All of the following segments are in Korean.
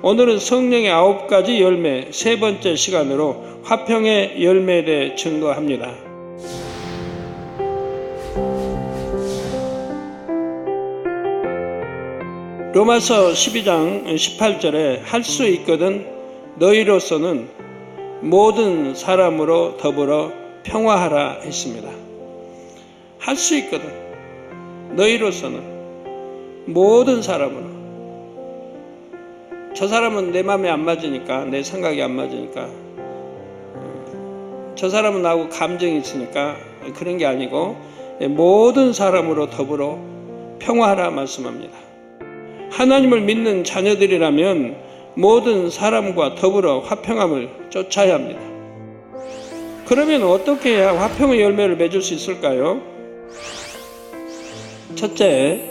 오늘은 성령의 9가지 열매 세 번째 시간으로 화평의 열매에 대해 증거합니다. 로마서 12장 18절에 할 수 있거든 너희로서는 모든 사람으로 더불어 평화하라 했습니다. 할 수 있거든 너희로서는 모든 사람으로. 저 사람은 내 마음에 안 맞으니까, 내 생각이 안 맞으니까, 저 사람은 나하고 감정이 있으니까 그런 게 아니고 모든 사람으로 더불어 평화하라 말씀합니다. 하나님을 믿는 자녀들이라면 모든 사람과 더불어 화평함을 쫓아야 합니다. 그러면 어떻게 해야 화평의 열매를 맺을 수 있을까요? 첫째,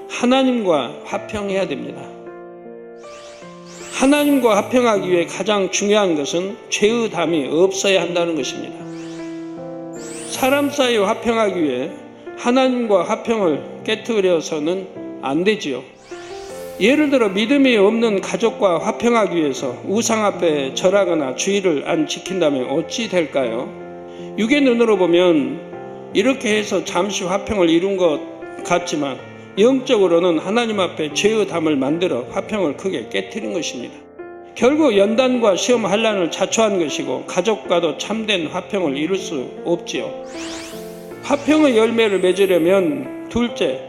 하나님과 화평해야 됩니다. 하나님과 화평하기 위해 가장 중요한 것은 죄의 담이 없어야 한다는 것입니다. 사람 사이 화평하기 위해 하나님과 화평을 깨트려서는 안 되지요. 예를 들어 믿음이 없는 가족과 화평하기 위해서 우상 앞에 절하거나 주의를 안 지킨다면 어찌 될까요? 육의 눈으로 보면 이렇게 해서 잠시 화평을 이룬 것 같지만 영적으로는 하나님 앞에 죄의 담을 만들어 화평을 크게 깨트린 것입니다. 결국 연단과 시험 환난을 자초한 것이고 가족과도 참된 화평을 이룰 수 없지요. 화평의 열매를 맺으려면 둘째,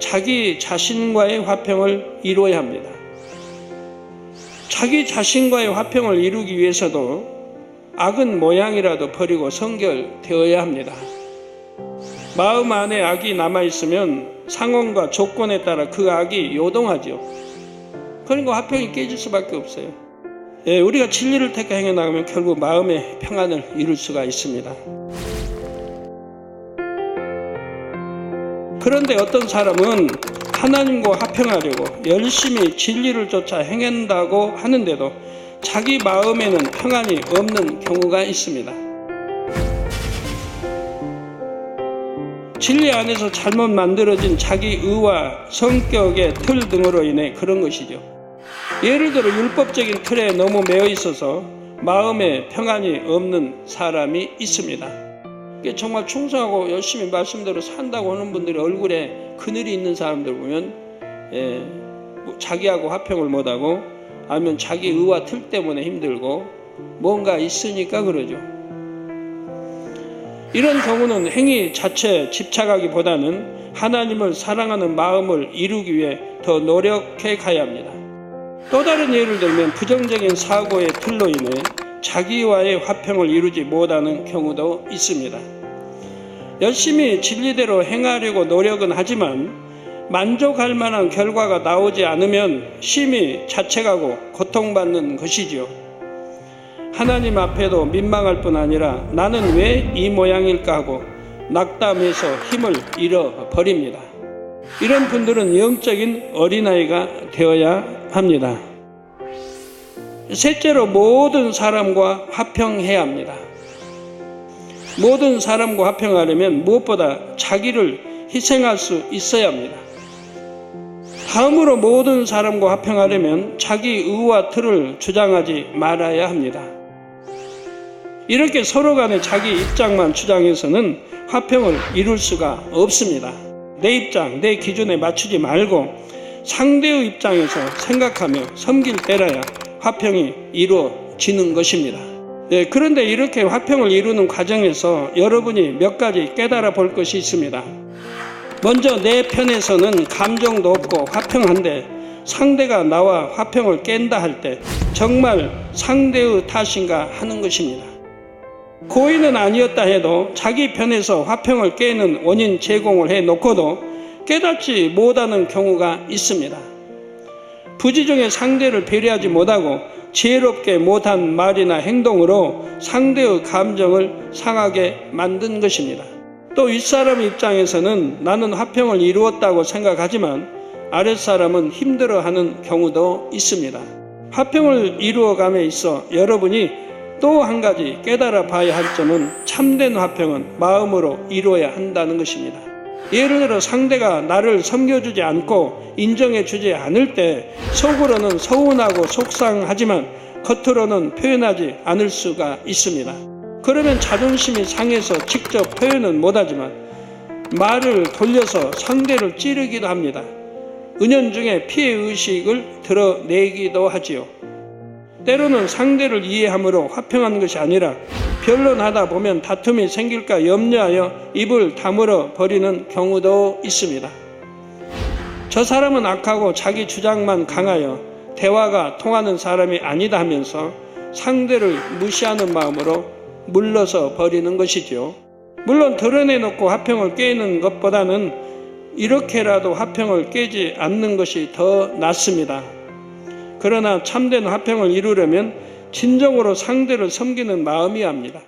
자기 자신과의 화평을 이루어야 합니다. 자기 자신과의 화평을 이루기 위해서도 악은 모양이라도 버리고 성결되어야 합니다. 마음 안에 악이 남아있으면 상황과 조건에 따라 그 악이 요동하죠. 그러니까 화평이 깨질 수밖에 없어요. 우리가 진리를 택해 행해나가면 결국 마음의 평안을 이룰 수가 있습니다. 그런데 어떤 사람은 하나님과 화평하려고 열심히 진리를 쫓아 행한다고 하는데도 자기 마음에는 평안이 없는 경우가 있습니다. 진리 안에서 잘못 만들어진 자기 의와 성격의 틀 등으로 인해 그런 것이죠. 예를 들어 율법적인 틀에 너무 매여 있어서 마음에 평안이 없는 사람이 있습니다. 정말 충성하고 열심히 말씀대로 산다고 하는 분들이 얼굴에 그늘이 있는 사람들 보면 자기하고 화평을 못하고 아니면 자기 의와 틀 때문에 힘들고 뭔가 있으니까 그러죠. 이런 경우는 행위 자체에 집착하기보다는 하나님을 사랑하는 마음을 이루기 위해 더 노력해 가야 합니다. 또 다른 예를 들면 부정적인 사고의 틀로 인해 자기와의 화평을 이루지 못하는 경우도 있습니다. 열심히 진리대로 행하려고 노력은 하지만 만족할 만한 결과가 나오지 않으면 심히 자책하고 고통받는 것이지요. 하나님 앞에도 민망할 뿐 아니라 나는 왜 이 모양일까 하고 낙담해서 힘을 잃어버립니다. 이런 분들은 영적인 어린아이가 되어야 합니다. 셋째로 모든 사람과 화평해야 합니다. 모든 사람과 화평하려면 무엇보다 자기를 희생할 수 있어야 합니다. 다음으로 모든 사람과 화평하려면 자기 의와 틀을 주장하지 말아야 합니다. 이렇게 서로 간에 자기 입장만 주장해서는 화평을 이룰 수가 없습니다. 내 입장, 내 기준에 맞추지 말고 상대의 입장에서 생각하며 섬길 때라야 화평이 이루어지는 것입니다. 그런데 이렇게 화평을 이루는 과정에서 여러분이 몇 가지 깨달아 볼 것이 있습니다. 먼저 내 편에서는 감정도 없고 화평한데 상대가 나와 화평을 깬다 할 때 정말 상대의 탓인가 하는 것입니다. 고의는 아니었다 해도 자기 편에서 화평을 깨는 원인 제공을 해놓고도 깨닫지 못하는 경우가 있습니다. 부지중에 상대를 배려하지 못하고 지혜롭게 못한 말이나 행동으로 상대의 감정을 상하게 만든 것입니다. 또 윗사람 입장에서는 나는 화평을 이루었다고 생각하지만 아랫사람은 힘들어하는 경우도 있습니다. 화평을 이루어감에 있어 여러분이 또 한 가지 깨달아 봐야 할 점은 참된 화평은 마음으로 이루어야 한다는 것입니다. 예를 들어 상대가 나를 섬겨주지 않고 인정해주지 않을 때 속으로는 서운하고 속상하지만 겉으로는 표현하지 않을 수가 있습니다. 그러면 자존심이 상해서 직접 표현은 못하지만 말을 돌려서 상대를 찌르기도 합니다. 은연중에 피해의식을 드러내기도 하지요. 때로는 상대를 이해함으로 화평한 것이 아니라 변론하다 보면 다툼이 생길까 염려하여 입을 다물어 버리는 경우도 있습니다. 저 사람은 악하고 자기 주장만 강하여 대화가 통하는 사람이 아니다 하면서 상대를 무시하는 마음으로 물러서 버리는 것이죠. 물론 드러내놓고 화평을 깨는 것보다는 이렇게라도 화평을 깨지 않는 것이 더 낫습니다. 그러나 참된 화평을 이루려면 진정으로 상대를 섬기는 마음이어야 합니다.